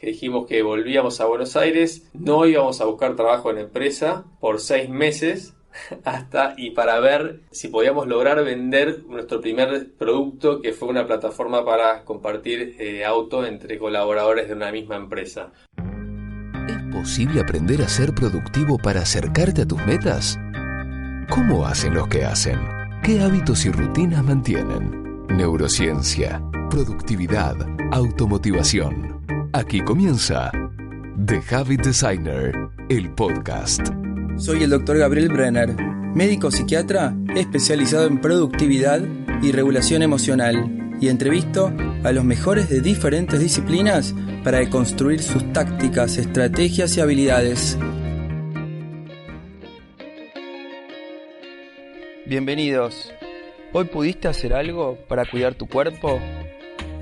que dijimos que volvíamos a Buenos Aires, no íbamos a buscar trabajo en la empresa por 6 meses y para ver si podíamos lograr vender nuestro primer producto, que fue una plataforma para compartir auto entre colaboradores de una misma empresa. ¿Es posible aprender a ser productivo para acercarte a tus metas? ¿Cómo hacen los que hacen? ¿Qué hábitos y rutinas mantienen? Neurociencia, productividad, automotivación. Aquí comienza The Habit Designer, el podcast. Soy el Dr. Gabriel Brenner, médico psiquiatra especializado en productividad y regulación emocional, y entrevisto a los mejores de diferentes disciplinas para deconstruir sus tácticas, estrategias y habilidades. Bienvenidos. ¿Hoy pudiste hacer algo para cuidar tu cuerpo?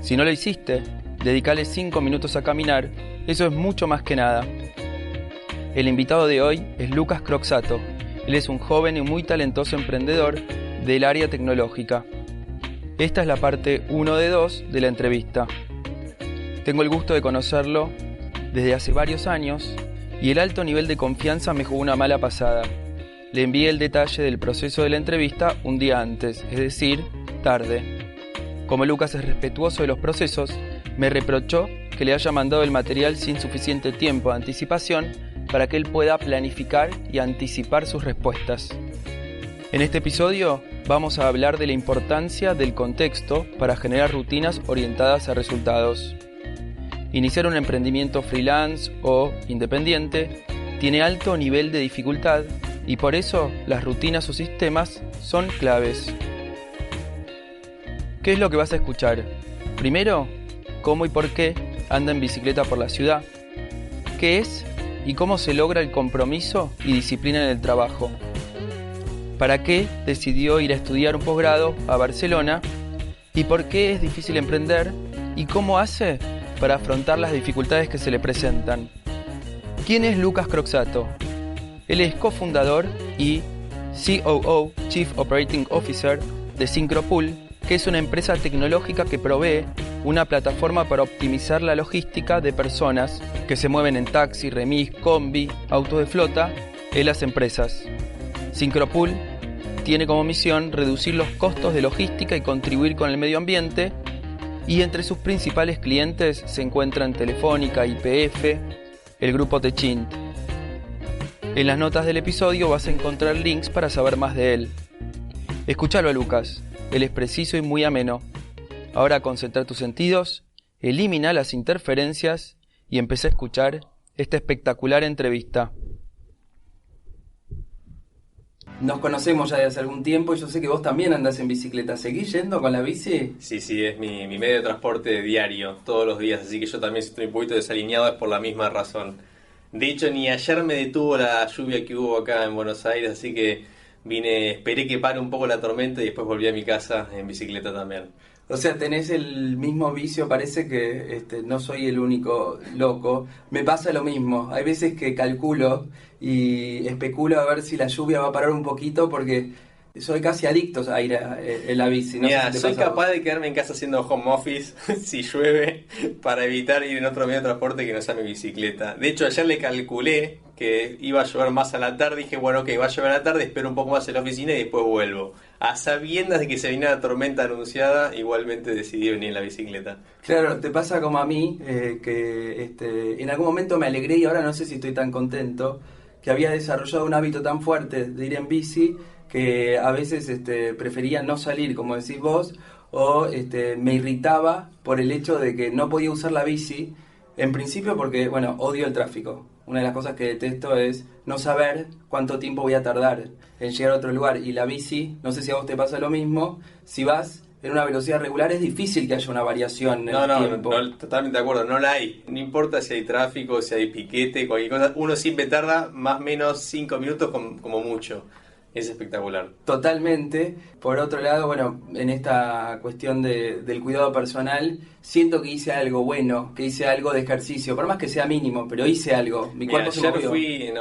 Si no lo hiciste, dedicale 5 minutos a caminar. Eso es mucho más que nada. El invitado de hoy es Lucas Croxatto. Él es un joven y muy talentoso emprendedor del área tecnológica. Esta es la parte 1 de 2 de la entrevista. Tengo el gusto de conocerlo desde hace varios años y el alto nivel de confianza me jugó una mala pasada. Le envié el detalle del proceso de la entrevista un día antes, es decir, tarde. Como Lucas es respetuoso de los procesos, me reprochó que le haya mandado el material sin suficiente tiempo de anticipación para que él pueda planificar y anticipar sus respuestas. En este episodio vamos a hablar de la importancia del contexto para generar rutinas orientadas a resultados. Iniciar un emprendimiento freelance o independiente tiene alto nivel de dificultad y por eso las rutinas o sistemas son claves. ¿Qué es lo que vas a escuchar? Primero, cómo y por qué anda en bicicleta por la ciudad. ¿Qué es y cómo se logra el compromiso y disciplina en el trabajo? ¿Para qué decidió ir a estudiar un posgrado a Barcelona? ¿Y por qué es difícil emprender? ¿Y cómo hace para afrontar las dificultades que se le presentan? ¿Quién es Lucas Croxatto? Él es cofundador y COO, Chief Operating Officer de Syncropool, que es una empresa tecnológica que provee una plataforma para optimizar la logística de personas que se mueven en taxi, remis, combi, autos de flota en las empresas. Syncropool tiene como misión reducir los costos de logística y contribuir con el medio ambiente, y entre sus principales clientes se encuentran Telefónica, YPF, el grupo Techint. En las notas del episodio vas a encontrar links para saber más de él. Escúchalo a Lucas, él es preciso y muy ameno. Ahora concentra tus sentidos, elimina las interferencias y empecé a escuchar esta espectacular entrevista. Nos conocemos ya desde hace algún tiempo y yo sé que vos también andás en bicicleta. ¿Seguís yendo con la bici? Sí, es mi medio de transporte diario, todos los días, así que yo también estoy un poquito desalineado, es por la misma razón. De hecho, ni ayer me detuvo la lluvia que hubo acá en Buenos Aires, así que esperé que pare un poco la tormenta y después volví a mi casa en bicicleta también. O sea, tenés el mismo vicio, parece que no soy el único loco. Me pasa lo mismo. Hay veces que calculo y especulo a ver si la lluvia va a parar un poquito porque soy casi adicto a ir en la bici. No Mira, sé si soy capaz de quedarme en casa haciendo home office si llueve para evitar ir en otro medio de transporte que no sea mi bicicleta. De hecho, ayer le calculé que iba a llover más a la tarde. Dije, bueno, ok, va a llover a la tarde, espero un poco más en la oficina y después vuelvo. A sabiendas de que se venía la tormenta anunciada, igualmente decidí venir en la bicicleta. Claro, te pasa como a mí, que en algún momento me alegré y ahora no sé si estoy tan contento, que había desarrollado un hábito tan fuerte de ir en bici que a veces prefería no salir, como decís vos, o me irritaba por el hecho de que no podía usar la bici, en principio porque, bueno, odio el tráfico. Una de las cosas que detesto es no saber cuánto tiempo voy a tardar en llegar a otro lugar. Y la bici, no sé si a vos te pasa lo mismo, si vas en una velocidad regular es difícil que haya una variación en el tiempo. No, totalmente de acuerdo, no la hay. No importa si hay tráfico, si hay piquete, cualquier cosa, uno siempre tarda más o menos 5 minutos como mucho. Es espectacular. Totalmente. Por otro lado, bueno, en esta cuestión del cuidado personal, siento que hice algo bueno, que hice algo de ejercicio, por más que sea mínimo, pero hice algo. Mi cuerpo se movió.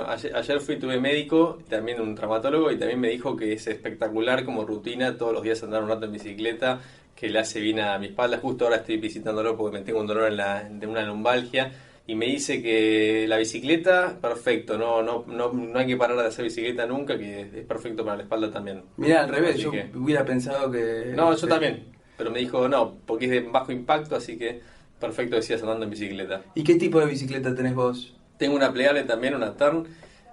Ayer tuve médico, también un traumatólogo, y también me dijo que es espectacular como rutina todos los días andar un rato en bicicleta, que le hace bien a mi espalda. Justo ahora estoy visitándolo porque me tengo un dolor de una lumbalgia. y me dice que la bicicleta, perfecto, no hay que parar de hacer bicicleta nunca, que es perfecto para la espalda también. Mira, al revés, Así yo que- hubiera pensado que... No, yo también, pero me dijo no, porque es de bajo impacto, así que perfecto decías andando en bicicleta. ¿Y qué tipo de bicicleta tenés vos? Tengo una Pledale también, una Tern,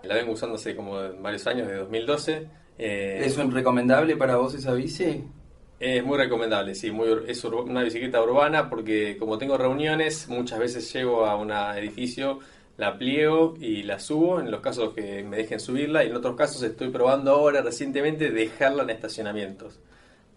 la vengo usando hace como varios años, de 2012. ¿Es un recomendable para vos esa bici? Es muy recomendable, sí, una bicicleta urbana porque como tengo reuniones, muchas veces llego a un edificio, la pliego y la subo en los casos que me dejen subirla, y en otros casos estoy probando ahora recientemente dejarla en estacionamientos.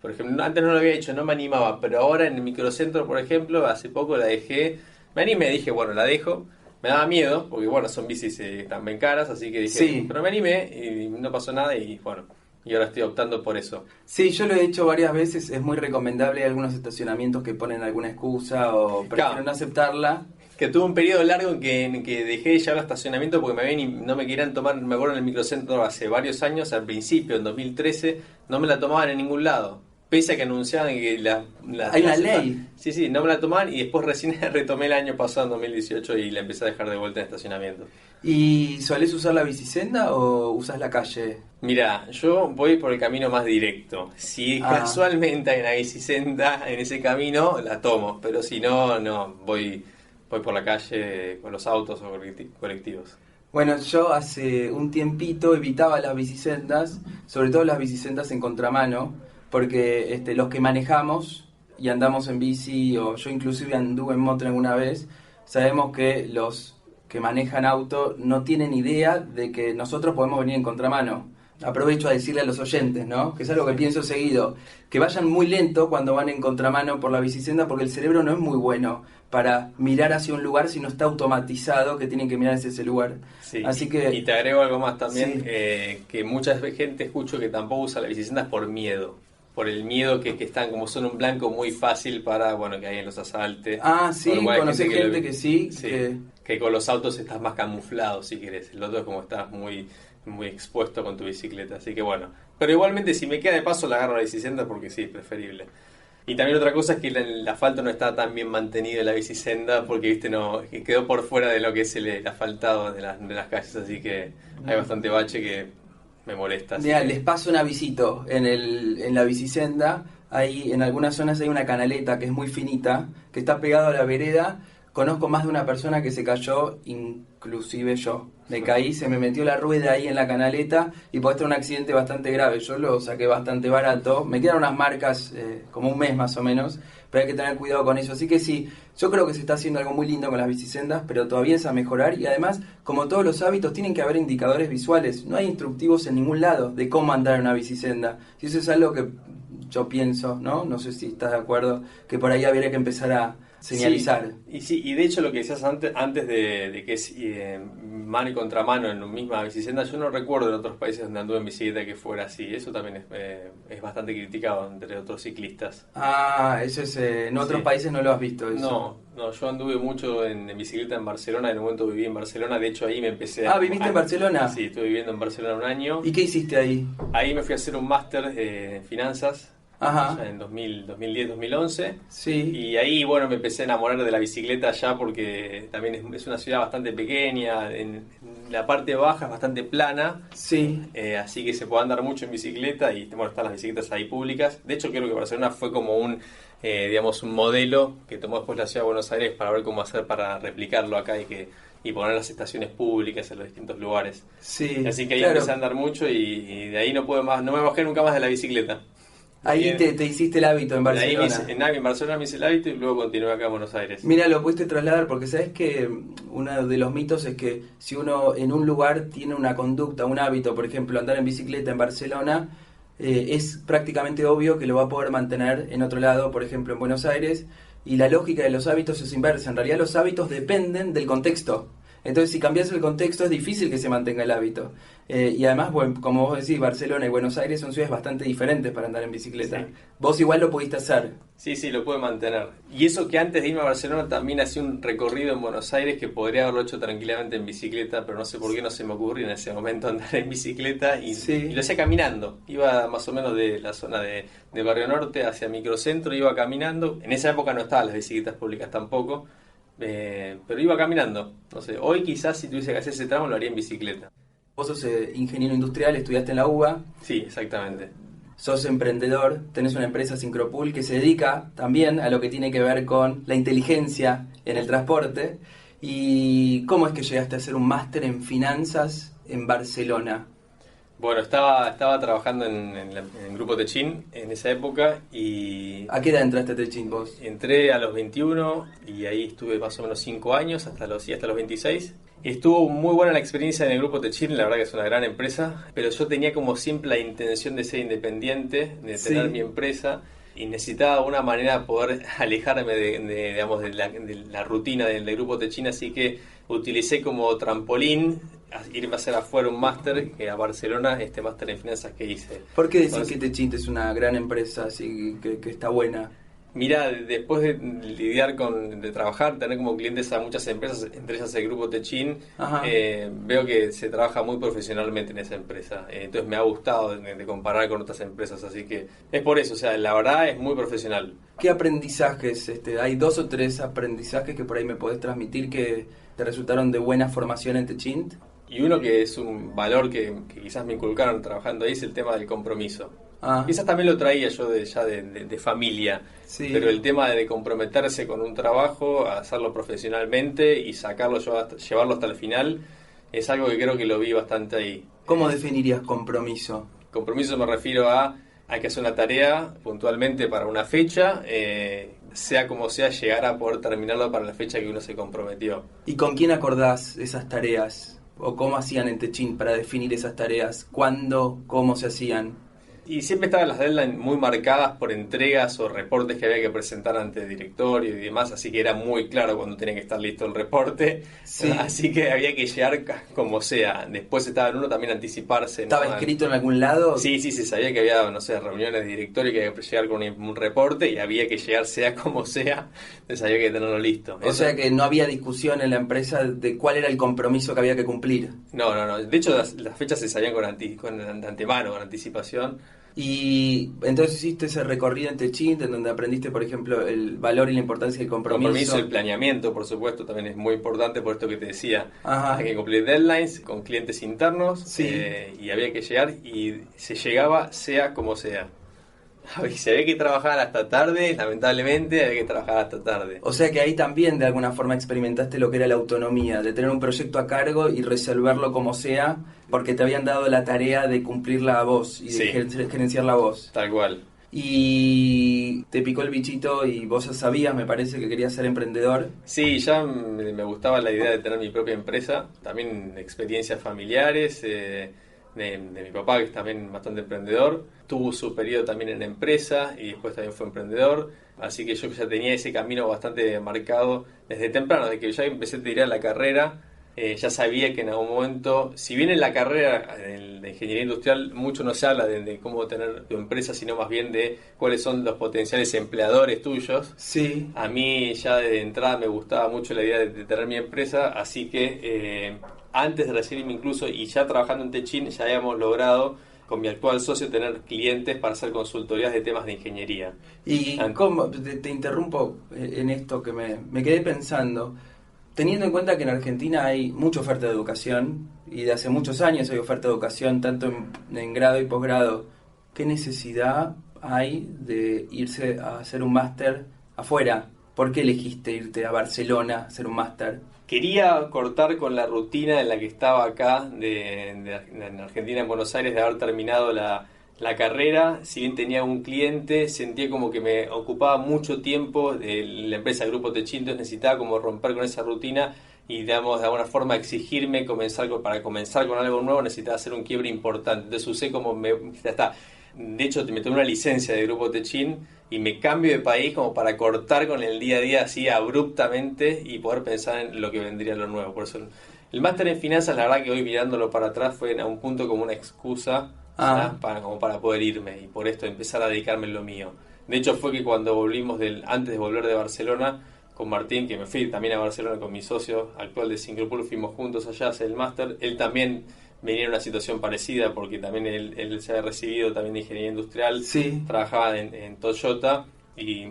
Por ejemplo, antes no lo había hecho, no me animaba, pero ahora en el microcentro, por ejemplo, hace poco la dejé, me animé, dije, bueno, la dejo. Me daba miedo, porque bueno, son bicis también caras, así que dije, Sí. pero me animé y no pasó nada y bueno, y ahora estoy optando por eso. Sí, yo lo he hecho varias veces, es muy recomendable. Hay algunos estacionamientos que ponen alguna excusa o prefieren Claro. no aceptarla. Que tuve un periodo largo en que dejé de llevar al estacionamiento porque no me querían tomar, me acuerdo en el microcentro hace varios años, al principio, en 2013, no me la tomaban en ningún lado. Pese a que anunciaban que Hay una ley. Sí, no me la tomaban y después recién retomé el año pasado, en 2018, y la empecé a dejar de vuelta en estacionamiento. ¿Y solés usar la bicisenda o usas la calle? Mira, yo voy por el camino más directo. Si casualmente hay una bicisenda en ese camino, la tomo. Pero si no, voy por la calle con los autos o colectivos. Bueno, yo hace un tiempito evitaba las bicisendas, sobre todo las bicisendas en contramano, porque los que manejamos y andamos en bici, o yo inclusive anduve en moto alguna vez, sabemos que los que manejan auto no tienen idea de que nosotros podemos venir en contramano. Aprovecho a decirle a los oyentes, ¿no? Que es algo que pienso seguido, que vayan muy lento cuando van en contramano por la bicisenda, porque el cerebro no es muy bueno para mirar hacia un lugar si no está automatizado que tienen que mirar hacia ese lugar. Sí. Así que... Y te agrego algo más también, Sí. que mucha gente escucho que tampoco usa la bicicleta por miedo. Por el miedo que están, como son un blanco muy fácil para, bueno, que alguien los asalte. Ah, sí, Por lo cual hay conocí gente que sí, que con los autos estás más camuflado, si querés. El otro es como estás muy expuesto con tu bicicleta, así que bueno. Pero igualmente, si me queda de paso, la agarro a la bicicleta porque sí, es preferible. Y también otra cosa es que el asfalto no está tan bien mantenido en la bicisenda porque, viste, que quedó por fuera de lo que es el asfaltado de las calles, así que hay bastante bache que me molesta. Mira, les paso un avisito en la bicisenda. Ahí en algunas zonas hay una canaleta que es muy finita, que está pegado a la vereda. Conozco más de una persona que se cayó, inclusive yo. Me caí, se me metió la rueda ahí en la canaleta y puede estar un accidente bastante grave. Yo lo saqué bastante barato. Me quedaron unas marcas como un mes más o menos, pero hay que tener cuidado con eso. Así que sí, yo creo que se está haciendo algo muy lindo con las bicisendas, pero todavía es a mejorar. Y además, como todos los hábitos, tienen que haber indicadores visuales. No hay instructivos en ningún lado de cómo andar en una bicisenda. Y eso es algo que yo pienso, ¿no? No sé si estás de acuerdo, que por ahí habría que empezar a señalizar. Sí, y de hecho lo que decías antes de que es mano y contramano en la misma bicicleta, yo no recuerdo en otros países donde anduve en bicicleta que fuera así. Eso también es bastante criticado entre otros ciclistas. Ah, eso es, en otros países no lo has visto eso. No, yo anduve mucho en bicicleta en Barcelona, en un momento viví en Barcelona, de hecho ahí me empecé ¿Viviste en Barcelona? Sí, estuve viviendo en Barcelona un año. ¿Y qué hiciste ahí? Ahí me fui a hacer un máster en finanzas. Ajá. Ya en 2010-2011. Sí. Y ahí, bueno, me empecé a enamorar de la bicicleta ya porque también es una ciudad bastante pequeña, en la parte baja es bastante plana, Sí. así que se puede andar mucho en bicicleta y, bueno, están las bicicletas ahí públicas. De hecho, creo que Barcelona fue como un modelo que tomó después la ciudad de Buenos Aires para ver cómo hacer para replicarlo acá y poner las estaciones públicas en los distintos lugares. Sí. Así que ahí claro. empecé a andar mucho y de ahí no me bajé nunca más de la bicicleta. Ahí te hiciste el hábito en Barcelona. En Barcelona me hice el hábito y luego continué acá en Buenos Aires. Mira, lo pudiste trasladar porque sabes que uno de los mitos es que si uno en un lugar tiene una conducta, un hábito, por ejemplo, andar en bicicleta en Barcelona, es prácticamente obvio que lo va a poder mantener en otro lado, por ejemplo, en Buenos Aires. Y la lógica de los hábitos es inversa. En realidad los hábitos dependen del contexto. Entonces, si cambias el contexto, es difícil que se mantenga el hábito. Y además, bueno, como vos decís, Barcelona y Buenos Aires son ciudades bastante diferentes para andar en bicicleta. Sí. Vos igual lo pudiste hacer. Sí, lo pude mantener. Y eso que antes de irme a Barcelona también hacía un recorrido en Buenos Aires que podría haberlo hecho tranquilamente en bicicleta, pero no sé por qué no se me ocurrió en ese momento andar en bicicleta y lo hacía caminando. Iba más o menos de la zona de Barrio Norte hacia Microcentro, iba caminando. En esa época no estaban las bicicletas públicas tampoco. Pero iba caminando. No sé, hoy quizás si tuviese que hacer ese tramo lo haría en bicicleta. Vos sos ingeniero industrial, estudiaste en la UBA, Sí, exactamente. sos emprendedor, tenés una empresa Syncropool que se dedica también a lo que tiene que ver con la inteligencia en el transporte. ¿Y cómo es que llegaste a hacer un máster en finanzas en Barcelona? Bueno, estaba trabajando en Grupo Techin en esa época y ¿A qué edad entraste a Techin vos? entré a los 21 y ahí estuve más o menos 5 años, hasta los 26. Estuvo muy buena la experiencia en el Grupo Techin, la verdad que es una gran empresa, pero yo tenía como siempre la intención de ser independiente, de tener mi empresa, y necesitaba una manera de poder alejarme digamos, de la rutina del Grupo Techin, así que utilicé como trampolín irme a hacer afuera un máster a Barcelona, este máster en finanzas que hice. ¿Por qué decís que Techin es una gran empresa, así que está buena? Mira, después de lidiar de trabajar, tener como clientes a muchas empresas, entre ellas el Grupo Techin, veo que se trabaja muy profesionalmente en esa empresa. Entonces me ha gustado de comparar con otras empresas, así que es por eso, o sea, la verdad es muy profesional. ¿Qué aprendizajes? Hay 2 o 3 aprendizajes que por ahí me podés transmitir que te resultaron de buena formación en Techint. Y uno que es un valor que quizás me inculcaron trabajando ahí es el tema del compromiso. Quizás también lo traía yo de familia, sí. Pero el tema de comprometerse con un trabajo, hacerlo profesionalmente y llevarlo hasta el final, es algo que creo que lo vi bastante ahí. ¿Cómo definirías compromiso? Compromiso me refiero a hay que hacer una tarea puntualmente para una fecha, sea como sea, llegar a poder terminarlo para la fecha que uno se comprometió. ¿Y con quién acordás esas tareas? ¿O cómo hacían en Techin para definir esas tareas? ¿Cuándo? ¿Cómo se hacían? Y siempre estaban las deadlines muy marcadas por entregas o reportes que había que presentar ante el directorio y demás, así que era muy claro cuando tenía que estar listo el reporte. Sí. Así que había que llegar como sea. Después estaba en uno también anticiparse. ¿Estaba escrito en algún lado? Sí, se sabía que había, no sé, reuniones de directorio que había que llegar con un reporte y había que llegar sea como sea, entonces había que tenerlo listo. O sea que no había discusión en la empresa de cuál era el compromiso que había que cumplir. No. De hecho, las fechas se sabían de antemano, con anticipación. Y entonces hiciste ese recorrido en Techint, en donde aprendiste, por ejemplo, el valor y la importancia del compromiso. El planeamiento, por supuesto, también es muy importante por esto que te decía. Ajá. Hay que cumplir deadlines con clientes internos, sí. Y había que llegar y se llegaba sea como sea. Si había que trabajar hasta tarde, lamentablemente había que trabajar hasta tarde. O sea que ahí también de alguna forma experimentaste lo que era la autonomía, de tener un proyecto a cargo y resolverlo como sea, porque te habían dado la tarea de cumplirla a vos y de gerenciarla a vos. Tal cual. Y te picó el bichito y vos ya sabías, me parece, que querías ser emprendedor. Sí, ya me gustaba la idea de tener mi propia empresa, también experiencias familiares, de mi papá, que es también bastante emprendedor. Tuvo su periodo también en empresa y después también fue emprendedor. Así que yo ya tenía ese camino bastante marcado desde temprano, desde que ya empecé a tirar la carrera. Ya sabía que en algún momento, si bien en la carrera de ingeniería industrial mucho no se habla de cómo tener tu empresa, sino más bien de cuáles son los potenciales empleadores tuyos. Sí. A mí ya de entrada me gustaba mucho la idea de tener mi empresa, así que antes de recibirme incluso y ya trabajando en Techin ya habíamos logrado con mi actual socio tener clientes para hacer consultorías de temas de ingeniería. Y ¿cómo? Te interrumpo en esto que me quedé pensando. Teniendo en cuenta que en Argentina hay mucha oferta de educación y de hace muchos años hay oferta de educación tanto en grado y posgrado, ¿qué necesidad hay de irse a hacer un máster afuera? ¿Por qué elegiste irte a Barcelona a hacer un máster? Quería cortar con la rutina en la que estaba acá en Argentina, en Buenos Aires, de haber terminado la carrera. Si bien tenía un cliente, sentía como que me ocupaba mucho tiempo de la empresa Grupo Techin, entonces necesitaba como romper con esa rutina y, digamos, de alguna forma exigirme para comenzar con algo nuevo necesitaba hacer un quiebre importante. Entonces usé como de hecho me tomé una licencia de Grupo Techin y me cambio de país como para cortar con el día a día así abruptamente y poder pensar en lo que vendría lo nuevo. Por eso el máster en finanzas, la verdad que hoy mirándolo para atrás fue a un punto como una excusa para poder irme y por esto empezar a dedicarme en lo mío. De hecho fue que cuando volvimos antes de volver de Barcelona con Martín, que me fui también a Barcelona con mi socio actual de Syncropool, fuimos juntos allá a hacer el máster. Él también venía en una situación parecida porque también él se había recibido también de ingeniería industrial, sí. Trabajaba en Toyota y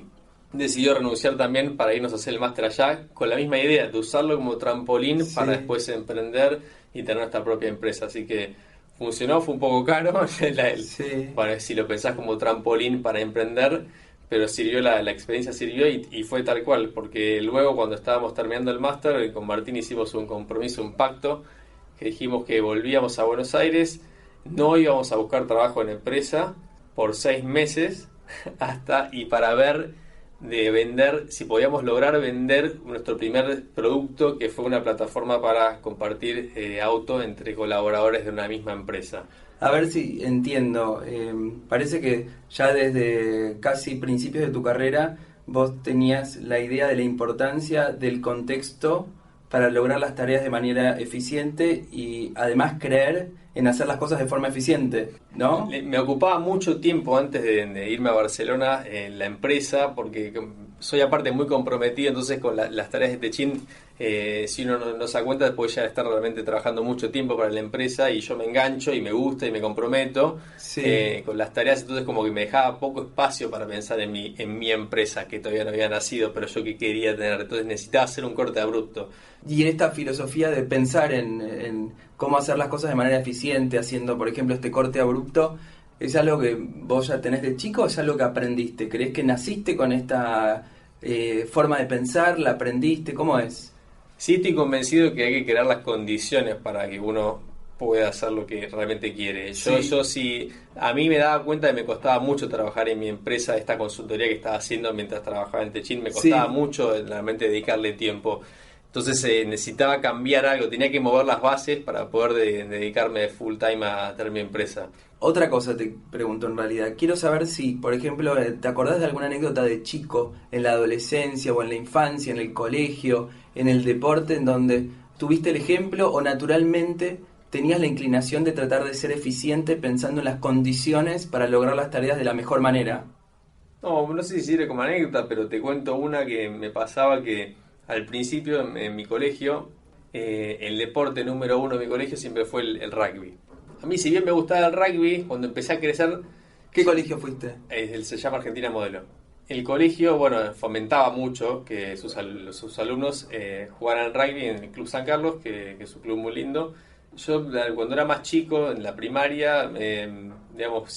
decidió renunciar también para irnos a hacer el máster allá, con la misma idea de usarlo como trampolín para después emprender y tener nuestra propia empresa. Así que funcionó, fue un poco caro, bueno, si lo pensás como trampolín para emprender, pero sirvió, la experiencia sirvió y fue tal cual, porque luego cuando estábamos terminando el máster, con Martín hicimos un compromiso, un pacto, que dijimos que volvíamos a Buenos Aires, no íbamos a buscar trabajo en empresa por 6 meses, y para ver de vender, si podíamos lograr vender nuestro primer producto, que fue una plataforma para compartir auto entre colaboradores de una misma empresa. A ver si entiendo, parece que ya desde casi principios de tu carrera vos tenías la idea de la importancia del contexto para lograr las tareas de manera eficiente y además creer en hacer las cosas de forma eficiente, ¿no? Me ocupaba mucho tiempo antes de irme a Barcelona en la empresa, porque soy aparte muy comprometido, entonces con las tareas de Techin, si uno no se da cuenta, después ya estar realmente trabajando mucho tiempo para la empresa y yo me engancho y me gusta y me comprometo con las tareas, entonces como que me dejaba poco espacio para pensar en mi empresa, que todavía no había nacido, pero yo que quería tener, entonces necesitaba hacer un corte abrupto. Y en esta filosofía de pensar en cómo hacer las cosas de manera eficiente, haciendo, por ejemplo, este corte abrupto, ¿es algo que vos ya tenés de chico o es algo que aprendiste? ¿Crees que naciste con esta forma de pensar? ¿La aprendiste? ¿Cómo es? Sí, estoy convencido que hay que crear las condiciones para que uno pueda hacer lo que realmente quiere. Yo sí, a mí me daba cuenta que me costaba mucho trabajar en mi empresa, esta consultoría que estaba haciendo mientras trabajaba en Techin, me costaba mucho realmente dedicarle tiempo. Entonces necesitaba cambiar algo, tenía que mover las bases para poder dedicarme full time a tener mi empresa. Otra cosa te pregunto en realidad, quiero saber si, por ejemplo, ¿te acordás de alguna anécdota de chico en la adolescencia o en la infancia, en el colegio, en el deporte, en donde tuviste el ejemplo o naturalmente tenías la inclinación de tratar de ser eficiente pensando en las condiciones para lograr las tareas de la mejor manera? No sé si sirve como anécdota, pero te cuento una que me pasaba que al principio en mi colegio, el deporte número 1 de mi colegio siempre fue el rugby. A mí, si bien me gustaba el rugby, cuando empecé a crecer... ¿Qué colegio fuiste? Se llama Argentina Modelo. El colegio, fomentaba mucho que sus alumnos jugaran rugby en el Club San Carlos, que es un club muy lindo. Yo, cuando era más chico, en la primaria,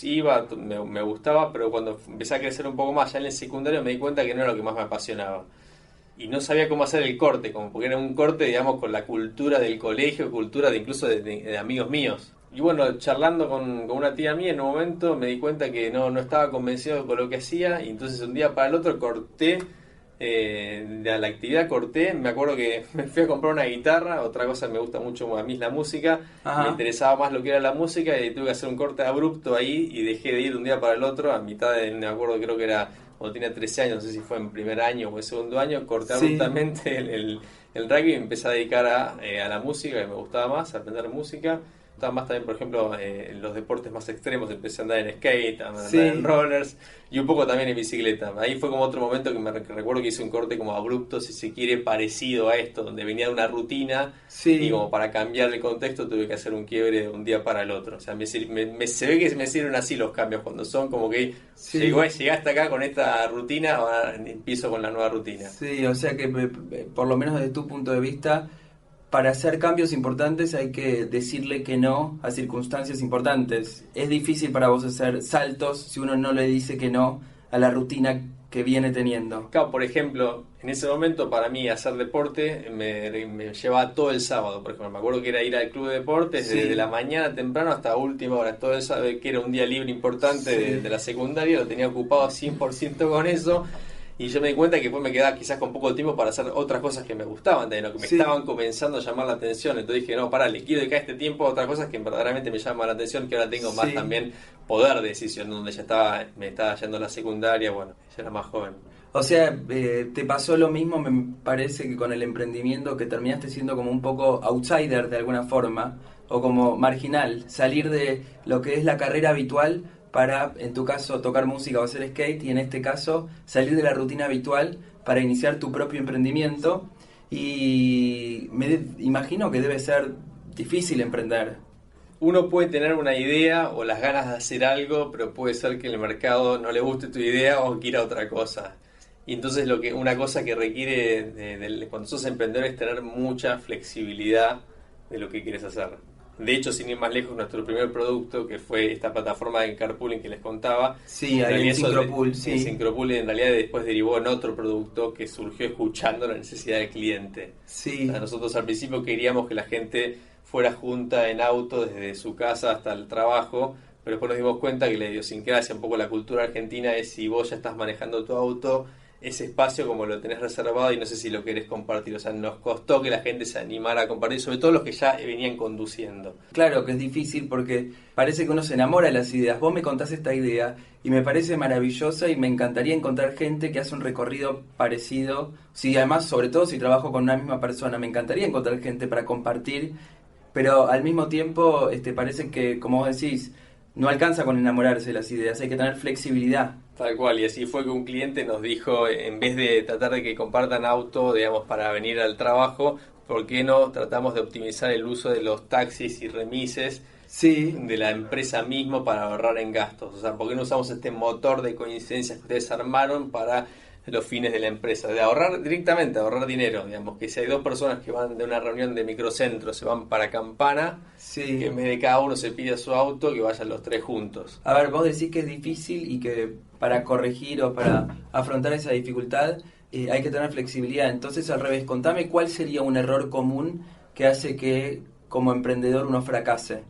iba, me gustaba, pero cuando empecé a crecer un poco más, ya en el secundario, me di cuenta que no era lo que más me apasionaba. Y no sabía cómo hacer el corte, porque era un corte, digamos, con la cultura del colegio, cultura incluso de amigos míos. Y bueno, charlando con una tía mía, en un momento me di cuenta que no estaba convencido con lo que hacía, y entonces un día para el otro corté, de la actividad corté. Me acuerdo que me fui a comprar una guitarra, otra cosa que me gusta mucho a mí es la música. Ajá. Me interesaba más lo que era la música y tuve que hacer un corte abrupto ahí y dejé de ir de un día para el otro, a mitad me acuerdo, creo que era cuando tenía 13 años, no sé si fue en primer año o en segundo año, corté abruptamente el rugby y me empecé a dedicar a la música, que me gustaba más, a aprender música. Estaba más también, por ejemplo, en los deportes más extremos, empecé a andar en skate, a andar en rollers y un poco también en bicicleta. Ahí fue como otro momento que recuerdo que hice un corte como abrupto, si se quiere, parecido a esto, donde venía de una rutina y como para cambiar el contexto tuve que hacer un quiebre de un día para el otro. O sea, se ve que me sirven así los cambios, cuando son como que llegaste acá con esta rutina, ahora empiezo con la nueva rutina. Sí, o sea que por lo menos desde tu punto de vista, para hacer cambios importantes hay que decirle que no a circunstancias importantes. Es difícil para vos hacer saltos si uno no le dice que no a la rutina que viene teniendo. Claro, por ejemplo, en ese momento para mí hacer deporte me llevaba todo el sábado. Por ejemplo, me acuerdo que era ir al club de deportes desde la mañana temprano hasta última hora. Todo el sábado, que era un día libre importante de la secundaria, lo tenía ocupado 100% con eso. Y yo me di cuenta que después me quedaba quizás con poco tiempo para hacer otras cosas que me gustaban, también, que me estaban comenzando a llamar la atención. Entonces dije, no, le quiero dedicar este tiempo a otras cosas que verdaderamente me llaman la atención, que ahora tengo más también poder de decisión, donde ya me estaba yendo a la secundaria, ya era más joven. O sea, te pasó lo mismo, me parece, que con el emprendimiento, que terminaste siendo como un poco outsider de alguna forma, o como marginal, salir de lo que es la carrera habitual para, en tu caso, tocar música o hacer skate, y en este caso, salir de la rutina habitual para iniciar tu propio emprendimiento. Y me imagino que debe ser difícil emprender. Uno puede tener una idea o las ganas de hacer algo, pero puede ser que el mercado no le guste tu idea o quiera otra cosa. Y entonces una cosa que requiere cuando sos emprendedor es tener mucha flexibilidad de lo que quieres hacer. De hecho, sin ir más lejos, nuestro primer producto, que fue esta plataforma de carpooling que les contaba, Sí, ahí en Syncropool, sí. En Syncropool en realidad después derivó en otro producto que surgió escuchando la necesidad del cliente. Sí. O sea, nosotros al principio queríamos que la gente fuera junta en auto desde su casa hasta el trabajo, pero después nos dimos cuenta que la idiosincrasia, un poco la cultura argentina es si vos ya estás manejando tu auto, ese espacio como lo tenés reservado y no sé si lo querés compartir. O sea, nos costó que la gente se animara a compartir, sobre todo los que ya venían conduciendo. Claro que es difícil porque parece que uno se enamora de las ideas. Vos me contás esta idea y me parece maravillosa y me encantaría encontrar gente que hace un recorrido parecido. Sí, además, sobre todo si trabajo con una misma persona, me encantaría encontrar gente para compartir, pero al mismo tiempo parece que, como vos decís, no alcanza con enamorarse de las ideas, hay que tener flexibilidad. Tal cual, y así fue que un cliente nos dijo, en vez de tratar de que compartan auto, digamos, para venir al trabajo, ¿por qué no tratamos de optimizar el uso de los taxis y remises de la empresa mismo para ahorrar en gastos? O sea, ¿por qué no usamos este motor de coincidencias que ustedes armaron para los fines de la empresa? De ahorrar directamente, ahorrar dinero, digamos, que si hay dos personas que van de una reunión de microcentro, se van para Campana, que en vez de cada uno se pida su auto, que vayan los tres juntos. A ver, vos decís que es difícil y que para corregir o para afrontar esa dificultad hay que tener flexibilidad. Entonces, al revés, contame cuál sería un error común que hace que como emprendedor uno fracase.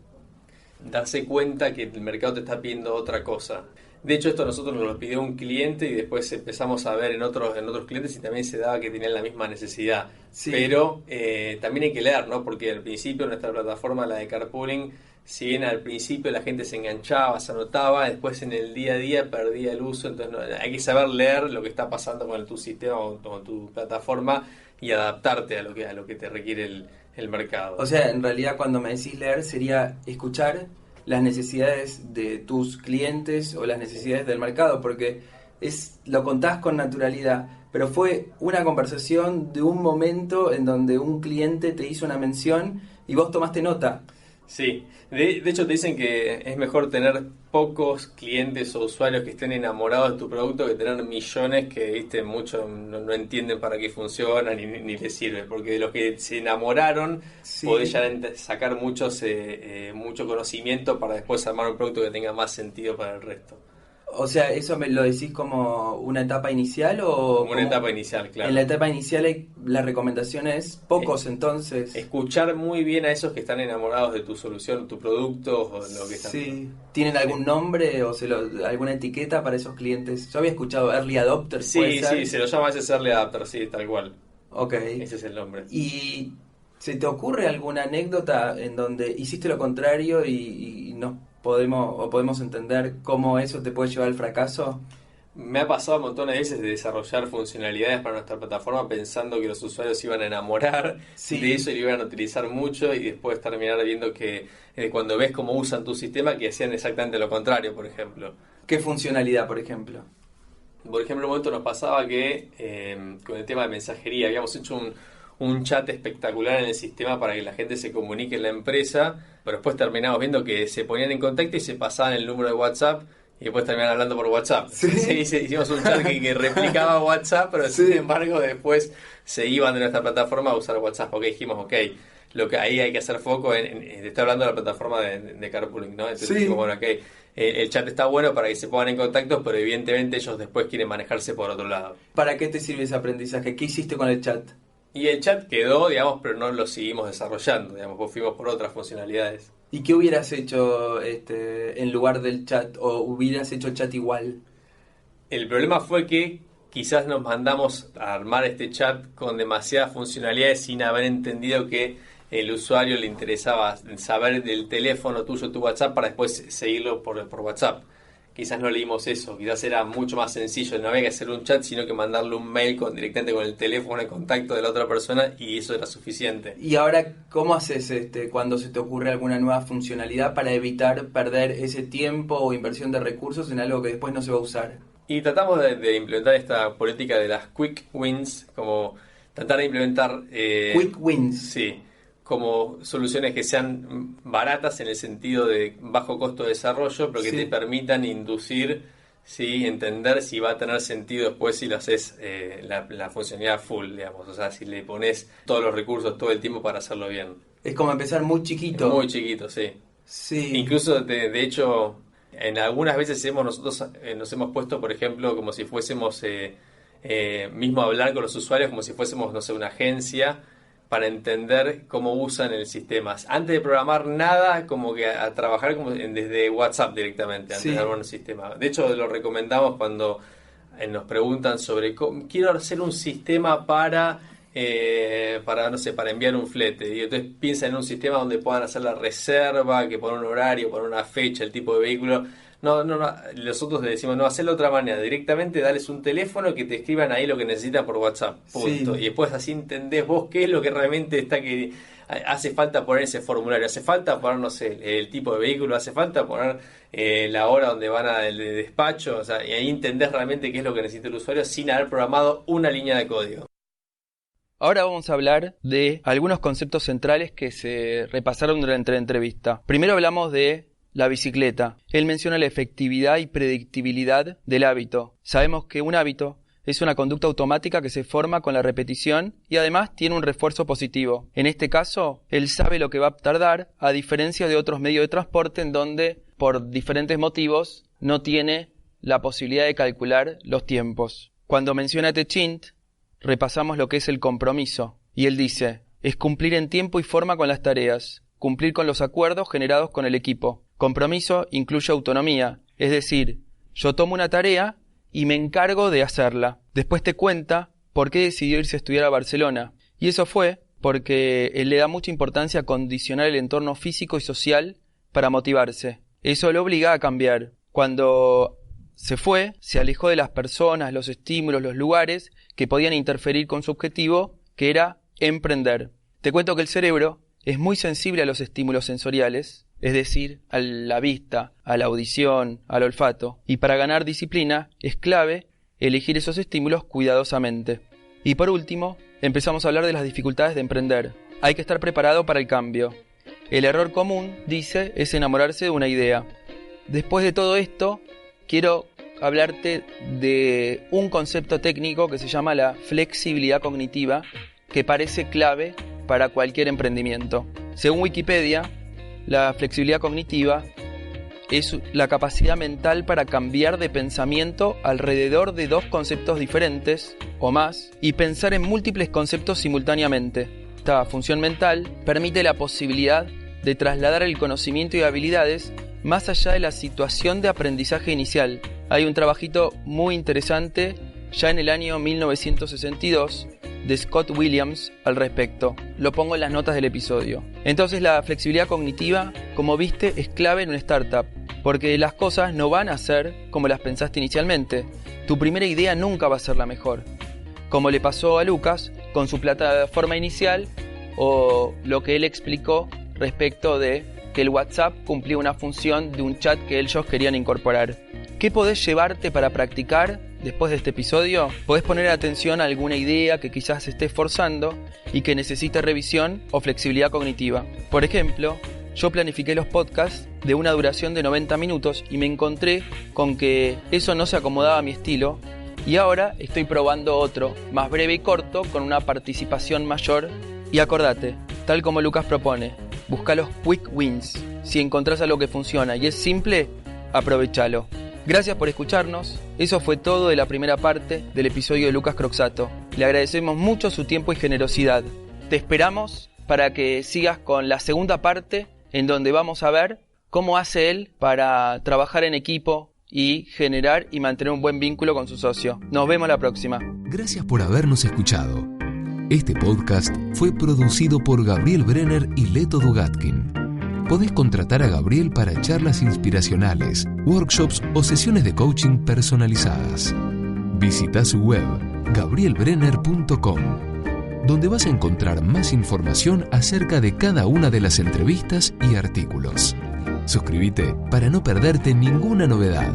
Darse cuenta que el mercado te está pidiendo otra cosa. De hecho, esto nosotros nos lo pidió un cliente y después empezamos a ver en otros clientes y también se daba que tenían la misma necesidad. Sí. Pero también hay que leer, ¿no? Porque al principio nuestra plataforma, la de carpooling, si bien al principio la gente se enganchaba, se anotaba, después en el día a día perdía el uso. Entonces hay que saber leer lo que está pasando con tu sistema o con tu plataforma y adaptarte a lo que te requiere el mercado. O sea, en realidad cuando me decís leer sería escuchar las necesidades de tus clientes o las necesidades del mercado, porque lo contás con naturalidad, pero fue una conversación de un momento en donde un cliente te hizo una mención y vos tomaste nota. Sí, de hecho te dicen que es mejor tener pocos clientes o usuarios que estén enamorados de tu producto que tener millones que muchos no entienden para qué funciona ni les sirve, porque de los que se enamoraron podés ya sacar mucho conocimiento para después armar un producto que tenga más sentido para el resto. O sea, ¿eso me lo decís como una etapa inicial o...? Como una etapa inicial, claro. En la etapa inicial la recomendación es pocos, entonces... Escuchar muy bien a esos que están enamorados de tu solución, tu producto o lo que están... Sí. ¿Tienen algún nombre o alguna etiqueta para esos clientes? Yo había escuchado Early Adopters, Sí, se lo llama a veces Early Adopters, sí, tal cual. Ok. Ese es el nombre. ¿Y se te ocurre alguna anécdota en donde hiciste lo contrario y podemos entender cómo eso te puede llevar al fracaso? Me ha pasado un montón de veces de desarrollar funcionalidades para nuestra plataforma pensando que los usuarios se iban a enamorar de eso y lo iban a utilizar mucho y después terminar viendo que cuando ves cómo usan tu sistema que hacían exactamente lo contrario, por ejemplo. ¿Qué funcionalidad, por ejemplo? Por ejemplo, en un momento nos pasaba que con el tema de mensajería habíamos hecho un chat espectacular en el sistema para que la gente se comunique en la empresa, pero después terminamos viendo que se ponían en contacto y se pasaban el número de WhatsApp y después terminaban hablando por WhatsApp. Sí, hicimos un chat que replicaba WhatsApp, pero sin embargo después se iban de nuestra plataforma a usar WhatsApp, porque dijimos, ok, lo que ahí hay que hacer foco está hablando de la plataforma de carpooling, ¿no? Entonces dijimos, bueno, ok, el chat está bueno para que se pongan en contacto, pero evidentemente ellos después quieren manejarse por otro lado. ¿Para qué te sirve ese aprendizaje? ¿Qué hiciste con el chat? Y el chat quedó, digamos, pero no lo seguimos desarrollando, digamos, pues fuimos por otras funcionalidades. ¿Y qué hubieras hecho en lugar del chat? ¿O hubieras hecho el chat igual? El problema fue que quizás nos mandamos a armar este chat con demasiadas funcionalidades sin haber entendido que el usuario le interesaba saber del teléfono tuyo, tu WhatsApp, para después seguirlo por WhatsApp. Quizás no leímos eso, quizás era mucho más sencillo, no había que hacer un chat, sino que mandarle un mail directamente con el teléfono en contacto de la otra persona y eso era suficiente. Y ahora, ¿cómo haces cuando se te ocurre alguna nueva funcionalidad para evitar perder ese tiempo o inversión de recursos en algo que después no se va a usar? Y tratamos de implementar esta política de las quick wins, como tratar de implementar... quick wins. Sí, como soluciones que sean baratas en el sentido de bajo costo de desarrollo, pero que te permitan inducir Sí, entender si va a tener sentido después si lo haces la funcionalidad full, digamos. O sea, si le pones todos los recursos todo el tiempo para hacerlo bien. Es como empezar muy chiquito. Muy chiquito, sí. Sí. Incluso, de hecho, en algunas veces nosotros nos hemos puesto, por ejemplo, como si fuésemos mismo a hablar con los usuarios, como si fuésemos, no sé, una agencia, para entender cómo usan el sistema. Antes de programar nada, como que a trabajar como desde WhatsApp directamente, antes de armar un sistema. De hecho, lo recomendamos cuando nos preguntan sobre quiero hacer un sistema para no sé, para enviar un flete. Y entonces piensa en un sistema donde puedan hacer la reserva, que poner un horario, poner una fecha, el tipo de vehículo. No, nosotros le decimos, no, hacerlo de otra manera. Directamente dales un teléfono que te escriban ahí lo que necesitan por WhatsApp. Punto. Sí. Y después así entendés vos qué es lo que realmente hace falta poner ese formulario. Hace falta poner, no sé, el tipo de vehículo, hace falta poner la hora donde van al despacho. O sea, y ahí entendés realmente qué es lo que necesita el usuario sin haber programado una línea de código. Ahora vamos a hablar de algunos conceptos centrales que se repasaron durante la entrevista. Primero hablamos de la bicicleta. Él menciona la efectividad y predictibilidad del hábito. Sabemos que un hábito es una conducta automática que se forma con la repetición y además tiene un refuerzo positivo. En este caso, él sabe lo que va a tardar, a diferencia de otros medios de transporte en donde, por diferentes motivos, no tiene la posibilidad de calcular los tiempos. Cuando menciona Techint, repasamos lo que es el compromiso. Y él dice, es cumplir en tiempo y forma con las tareas, cumplir con los acuerdos generados con el equipo. Compromiso incluye autonomía, es decir, yo tomo una tarea y me encargo de hacerla. Después te cuenta por qué decidió irse a estudiar a Barcelona. Y eso fue porque él le da mucha importancia a condicionar el entorno físico y social para motivarse. Eso lo obliga a cambiar. Cuando se fue, se alejó de las personas, los estímulos, los lugares que podían interferir con su objetivo, que era emprender. Te cuento que el cerebro es muy sensible a los estímulos sensoriales, es decir, a la vista, a la audición, al olfato, y para ganar disciplina es clave elegir esos estímulos cuidadosamente. Y por último, empezamos a hablar de las dificultades de emprender. Hay que estar preparado para el cambio. El error común, dice, es enamorarse de una idea. Después de todo esto, quiero hablarte de un concepto técnico que se llama la flexibilidad cognitiva, que parece clave para cualquier emprendimiento. Según Wikipedia, la flexibilidad cognitiva es la capacidad mental para cambiar de pensamiento alrededor de dos conceptos diferentes o más y pensar en múltiples conceptos simultáneamente. Esta función mental permite la posibilidad de trasladar el conocimiento y habilidades más allá de la situación de aprendizaje inicial. Hay un trabajito muy interesante ya en el año 1962 de Scott Williams al respecto. Lo pongo en las notas del episodio. Entonces la flexibilidad cognitiva, como viste, es clave en una startup, porque las cosas no van a ser como las pensaste inicialmente. Tu primera idea nunca va a ser la mejor. Como le pasó a Lucas con su plataforma inicial o lo que él explicó respecto de que el WhatsApp cumplía una función de un chat que ellos querían incorporar. ¿Qué podés llevarte para practicar después de este episodio? Podés poner atención a alguna idea que quizás estés forzando y que necesite revisión o flexibilidad cognitiva. Por ejemplo, yo planifiqué los podcasts de una duración de 90 minutos y me encontré con que eso no se acomodaba a mi estilo y ahora estoy probando otro, más breve y corto, con una participación mayor. Y acordate, tal como Lucas propone, busca los quick wins. Si encontrás algo que funciona y es simple, aprovechalo. Gracias por escucharnos. Eso fue todo de la primera parte del episodio de Lucas Croxato. Le agradecemos mucho su tiempo y generosidad. Te esperamos para que sigas con la segunda parte, en donde vamos a ver cómo hace él para trabajar en equipo y generar y mantener un buen vínculo con su socio. Nos vemos la próxima. Gracias por habernos escuchado. Este podcast fue producido por Gabriel Brenner y Leto Dugatkin. Podés contratar a Gabriel para charlas inspiracionales, workshops o sesiones de coaching personalizadas. Visita su web gabrielbrenner.com, donde vas a encontrar más información acerca de cada una de las entrevistas y artículos. Suscríbete para no perderte ninguna novedad.